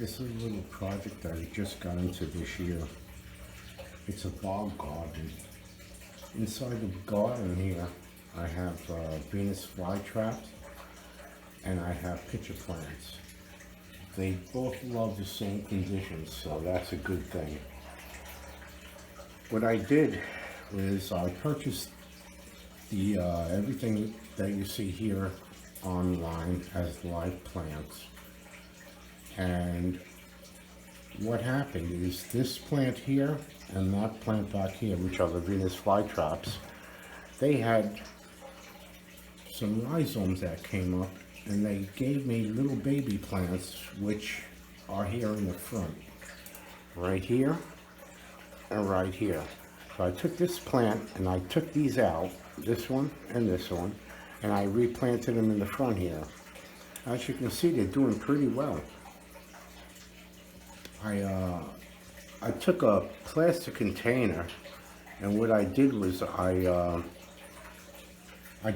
This is a little project that I just got into this year. It's a bog garden. Inside the garden here, I have Venus flytraps and I have pitcher plants. They both love the same conditions, so that's a good thing. What I did was I purchased the everything that you see here online as live plants. And what happened is this plant here and that plant back here, which are the Venus flytraps, they had some rhizomes that came up and they gave me little baby plants, which are here in the front, right here and right here. So I took this plant and I took these out, this one, and I replanted them in the front here. As you can see, they're doing pretty well. I took a plastic container, and what I did was I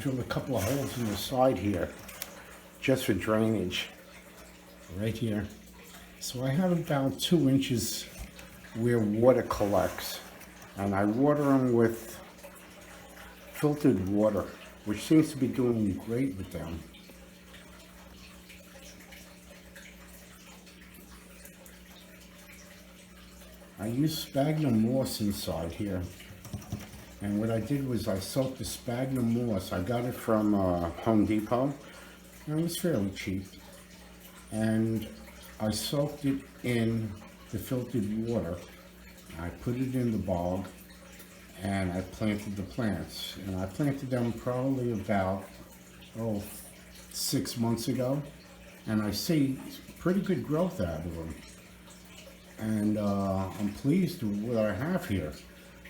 drilled a couple of holes in the side here just for drainage, right here. So I have about 2 inches where water collects, and I water them with filtered water, which seems to be doing great with them. I used sphagnum moss inside here, and what I did was I soaked the sphagnum moss. I got it from Home Depot, and it was fairly cheap, and I soaked it in the filtered water. I put it in the bog and I planted the plants, and I planted them probably about 6 months ago, and I see pretty good growth out of them. And I'm pleased with what I have here.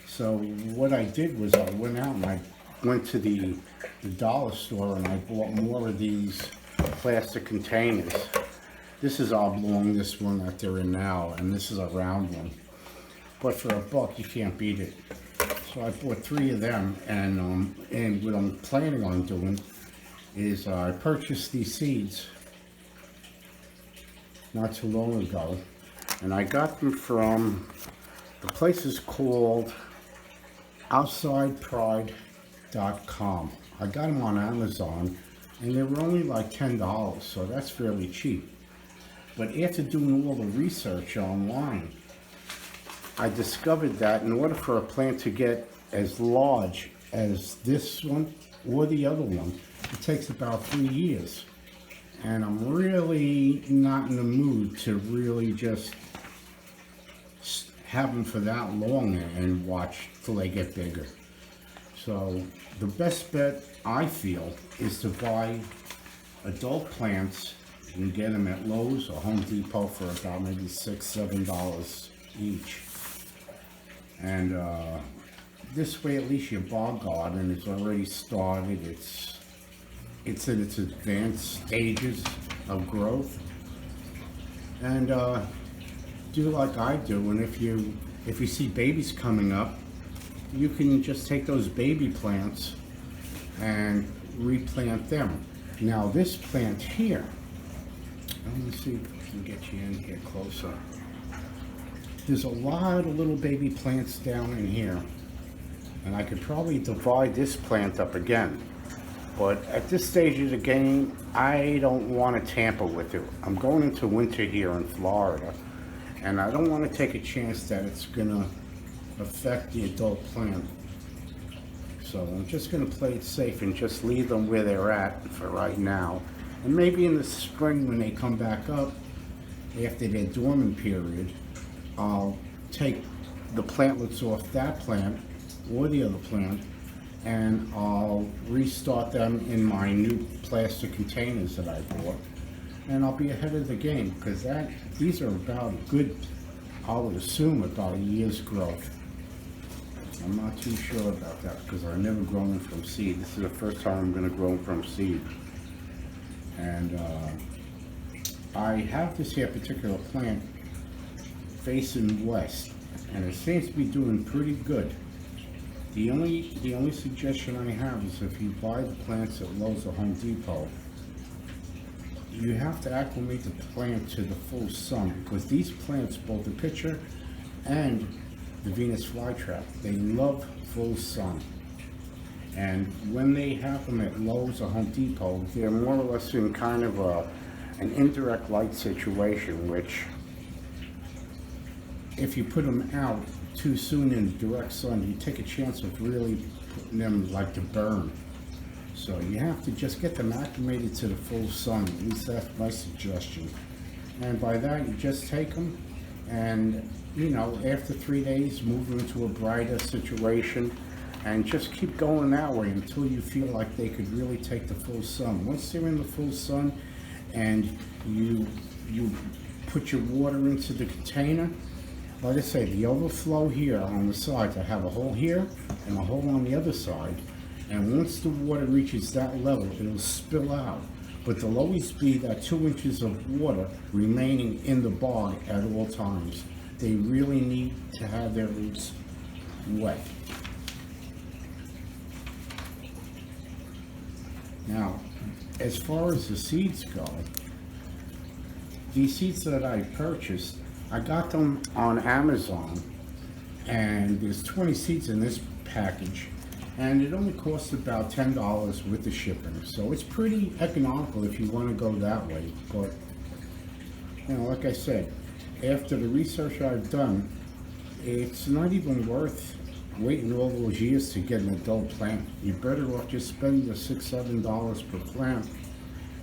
So what I did was I went out and I went to the dollar store and I bought more of these plastic containers. This is oblong, this one that they're in now, and this is a round one. But for $1 you can't beat it. So I bought 3 of them, and what I'm planning on doing is I purchased these seeds not too long ago. And I got them from, the place is called OutsidePride.com. I got them on Amazon, and they were only like $10, so that's fairly cheap. But after doing all the research online, I discovered that in order for a plant to get as large as this one or the other one, it takes about 3 years. And I'm really not in the mood to really just have them for that long and watch till they get bigger. So the best bet, I feel, is to buy adult plants. You can get them at Lowe's or Home Depot for about maybe $6, $7 each. And this way at least your bog garden is already started. It's in its advanced stages of growth, and do like I do. And if you see babies coming up, you can just take those baby plants and replant them. Now this plant here, let me see if I can get you in here closer. There's a lot of little baby plants down in here, and I could probably divide this plant up again. But at this stage of the game, I don't want to tamper with it. I'm going into winter here in Florida, and I don't want to take a chance that it's going to affect the adult plant. So I'm just going to play it safe and just leave them where they're at for right now. And maybe in the spring when they come back up, after their dormant period, I'll take the plantlets off that plant or the other plant, and I'll restart them in my new plastic containers that I bought, and I'll be ahead of the game, because these are about good, I would assume, about a year's growth. I'm not too sure about that because I've never grown them from seed. This is the first time I'm going to grow them from seed. And I have this here particular plant facing west, and it seems to be doing pretty good. The only suggestion I have is if you buy the plants at Lowe's or Home Depot, you have to acclimate the plant to the full sun, because these plants, both the pitcher and the Venus Flytrap, they love full sun. And when they have them at Lowe's or Home Depot, they're more or less in kind of an indirect light situation, which if you put them out too soon in direct sun, you take a chance of really putting them like to burn. So you have to just get them acclimated to the full sun. At least that's my suggestion. And by that, you just take them and, you know, after 3 days, move them to a brighter situation and just keep going that way until you feel like they could really take the full sun. Once they're in the full sun and you put your water into the container, like I say, the overflow here on the sides, I have a hole here and a hole on the other side. And once the water reaches that level, it'll spill out. But there'll always be that 2 inches of water remaining in the bog at all times. They really need to have their roots wet. Now, as far as the seeds go, these seeds that I purchased, I got them on Amazon, and there's 20 seeds in this package. And it only costs about $10 with the shipping. So it's pretty economical if you want to go that way. But, you know, like I said, after the research I've done, it's not even worth waiting all those years to get an adult plant. You're better off just spending the $6, $7 per plant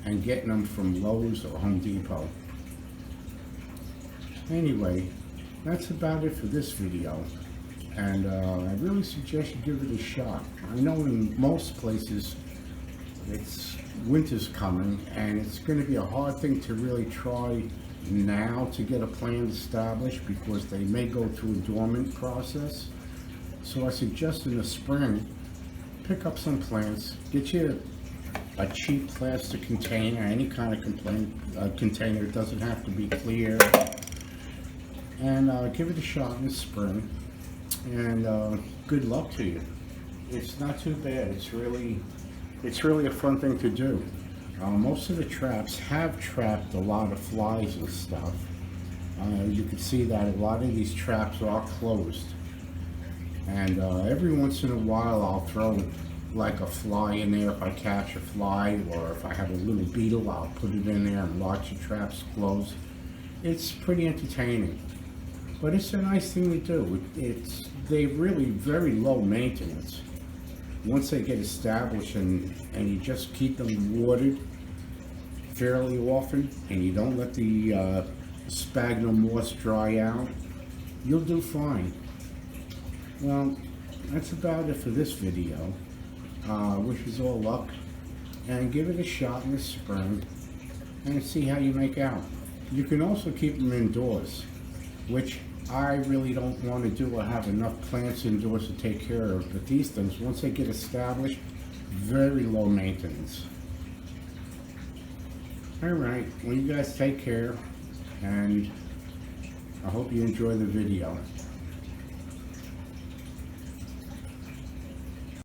and getting them from Lowe's or Home Depot. Anyway, that's about it for this video. And I really suggest you give it a shot. I know in most places winter's coming, and it's going to be a hard thing to really try now to get a plant established, because they may go through a dormant process. So I suggest in the spring, pick up some plants, get you a cheap plastic container, any kind of container. It doesn't have to be clear, and give it a shot in the spring. And good luck to you. It's not too bad. It's really a fun thing to do. Most of the traps have trapped a lot of flies and stuff. You can see that a lot of these traps are closed. And every once in a while I'll throw like a fly in there if I catch a fly, or if I have a little beetle, I'll put it in there and watch the traps close. It's pretty entertaining. But it's a nice thing to do. They're really very low maintenance. Once they get established and you just keep them watered fairly often, and you don't let the sphagnum moss dry out, you'll do fine. Well, that's about it for this video. Wish you all luck, and give it a shot in the spring and see how you make out. You can also keep them indoors, which I really don't want to do. I have enough plants indoors to take care of, but these things, once they get established, very low maintenance. Alright, well, you guys take care, and I hope you enjoy the video.